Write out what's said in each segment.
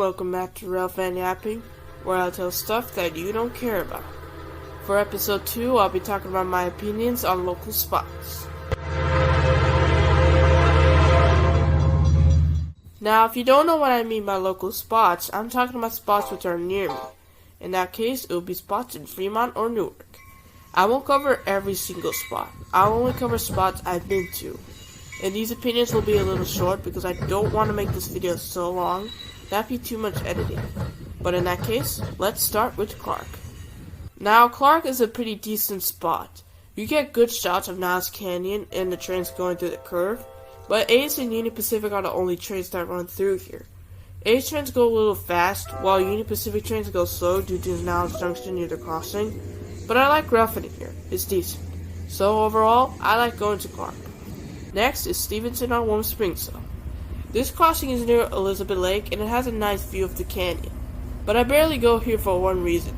welcome back to Railfan Yapping, where I'll tell stuff that you don't care about. For episode 2, I'll be talking about my opinions on local spots. Now, if you don't know what I mean by local spots, I'm talking about spots which are near me. In that case, it will be spots in Fremont or Newark. I won't cover every single spot. I'll only cover spots I've been to. And these opinions will be a little short because I don't want to make this video so long. That'd be too much editing. But in that case, let's start with Clark. Now, Clark is a pretty decent spot. You get good shots of Niles Canyon and the trains going through the curve, but Ace and Union Pacific are the only trains that run through here. Ace trains go a little fast, while Union Pacific trains go slow due to Niles Junction near the crossing. But I like Railfan here, it's decent. So overall, I like going to Clark. Next is Stevenson on Warm Springs. This crossing is near Elizabeth Lake and it has a nice view of the canyon. But I barely go here for one reason.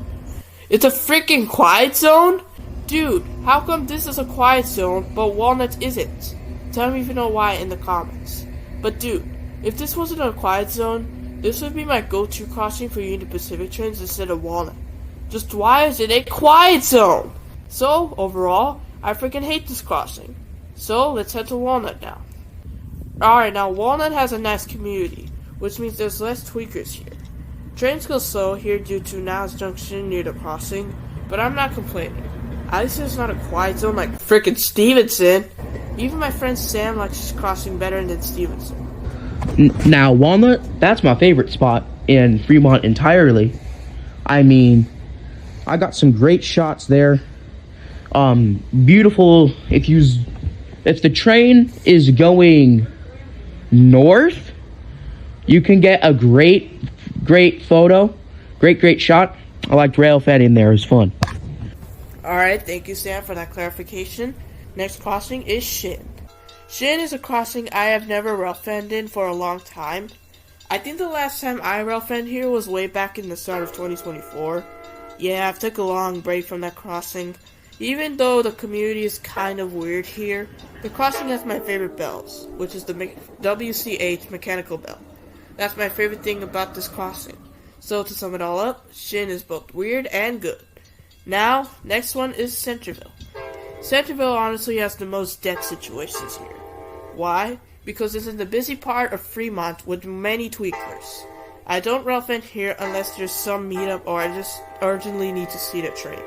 It's a freaking quiet zone? Dude, how come this is a quiet zone but Walnut isn't? Tell me if you know why in the comments. But dude, if this wasn't a quiet zone, this would be my go-to crossing for Union Pacific trains instead of Walnut. Just why is it a quiet zone? So, overall, I freaking hate this crossing. So, let's head to Walnut now. Alright, now Walnut has a nice community, which means there's less tweakers here. Trains go slow here due to Niles Junction near the crossing, but I'm not complaining. At least it's not a quiet zone like frickin' Stevenson. Even my friend Sam likes this crossing better than Stevenson. Now, Walnut, that's my favorite spot in Fremont entirely. I mean, I got some great shots there. Beautiful. If the train is going north, you can get a great photo, great shot. I liked Railfan in there. It was fun. Alright, thank you Sam for that clarification. Next crossing is Shin. Shin is a crossing I have never Railfaned in for a long time. I think the last time I Railfaned here was way back in the start of 2024. Yeah, I've took a long break from that crossing. Even though the community is kind of weird here, the crossing has my favorite bells, which is the WCH mechanical bell. That's my favorite thing about this crossing. So to sum it all up, Shin is both weird and good. Now, next one is Centerville. Centerville honestly has the most death situations here. Why? Because it's in the busy part of Fremont with many tweakers. I don't Railfan here unless there's some meetup or I just urgently need to see the train.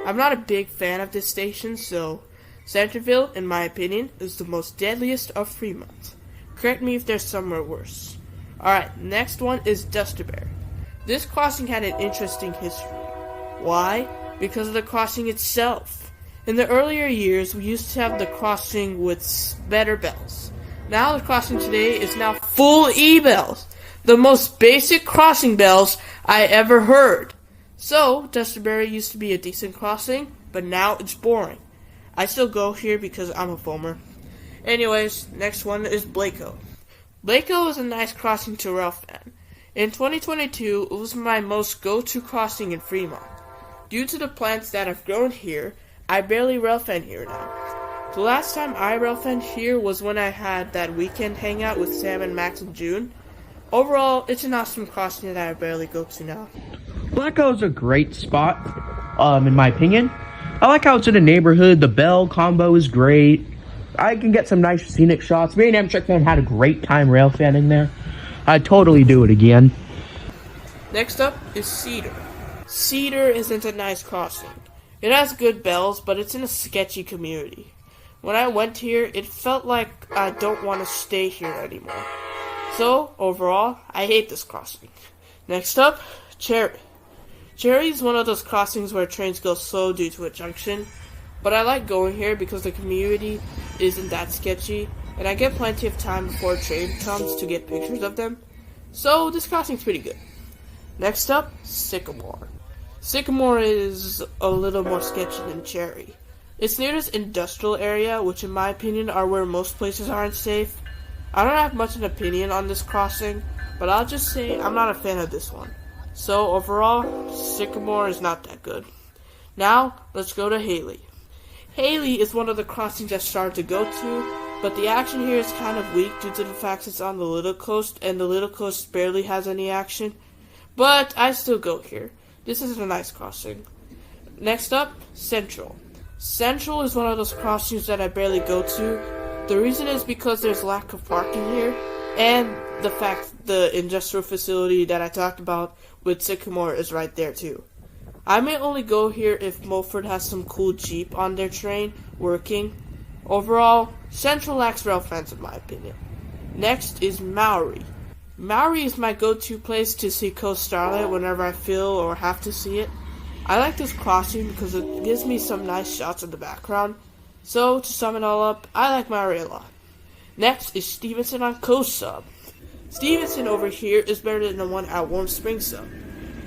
I'm not a big fan of this station, so Centerville, in my opinion, is the most deadliest of Fremont. Correct me if there's somewhere worse. Alright, next one is Dusterberry. This crossing had an interesting history. Why? Because of the crossing itself. In the earlier years, we used to have the crossing with better bells. Now the crossing today is now full E-bells. The most basic crossing bells I ever heard. So, Dusterberry used to be a decent crossing, but now it's boring. I still go here because I'm a foamer. Anyways, next one is Blaco. Blaco is a nice crossing to Railfan. In 2022, it was my most go-to crossing in Fremont. Due to the plants that have grown here, I barely Railfan here now. The last time I Railfan here was when I had that weekend hangout with Sam and Max in June. Overall, it's an awesome crossing that I barely go to now. Blaco's a great spot, in my opinion. I like how it's in a neighborhood. The bell combo is great. I can get some nice scenic shots. Me and Amtrak fan had a great time Railfanning there. I'd totally do it again. Next up is Cedar. Cedar isn't a nice crossing. It has good bells, but it's in a sketchy community. When I went here, it felt like I don't want to stay here anymore. So, overall, I hate this crossing. Next up, Cherry. Cherry is one of those crossings where trains go slow due to a junction, but I like going here because the community isn't that sketchy, and I get plenty of time before a train comes to get pictures of them, so this crossing's pretty good. Next up, Sycamore. Sycamore is a little more sketchy than Cherry. It's near this industrial area, which in my opinion are where most places aren't safe. I don't have much of an opinion on this crossing, but I'll just say I'm not a fan of this one. So overall, Sycamore is not that good. Now, let's go to Haley. Haley is one of the crossings I started to go to, but the action here is kind of weak due to the fact it's on the little coast, and the little coast barely has any action. But I still go here. This is a nice crossing. Next up, Central. Central is one of those crossings that I barely go to. The reason is because there's lack of parking here, and the fact the industrial facility that I talked about with Sycamore is right there too. I may only go here if Mulford has some cool Jeep on their train working. Overall, Central lacks Railfans in my opinion. Next is Maori. Maori is my go-to place to see Coast Starlight whenever I feel or have to see it. I like this crossing because it gives me some nice shots in the background. So, to sum it all up, I like Maori a lot. Next is Stevenson on Coast Sub. Stevenson over here is better than the one at Warm Spring Sub.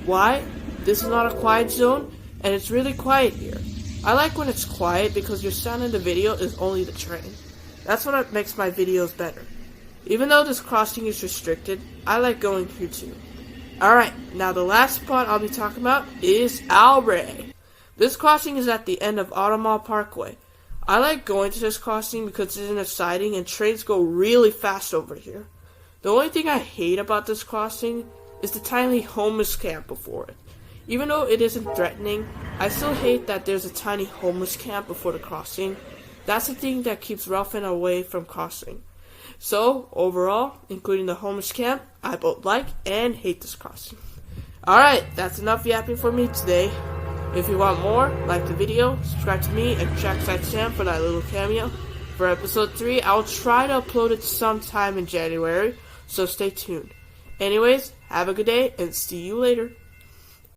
Why? This is not a quiet zone, and it's really quiet here. I like when it's quiet because your sound in the video is only the train. That's what makes my videos better. Even though this crossing is restricted, I like going here too. Alright, now the last spot I'll be talking about is Alray. This crossing is at the end of Automall Parkway. I like going to this crossing because it's in a siding and trains go really fast over here. The only thing I hate about this crossing is the tiny homeless camp before it. Even though it isn't threatening, I still hate that there's a tiny homeless camp before the crossing. That's the thing that keeps Railfan away from crossing. So, overall, including the homeless camp, I both like and hate this crossing. Alright, that's enough yapping for me today. If you want more, like the video, subscribe to me, and Trackside Sam for that little cameo. For episode 3, I'll try to upload it sometime in January, so stay tuned. Anyways, have a good day, and see you later.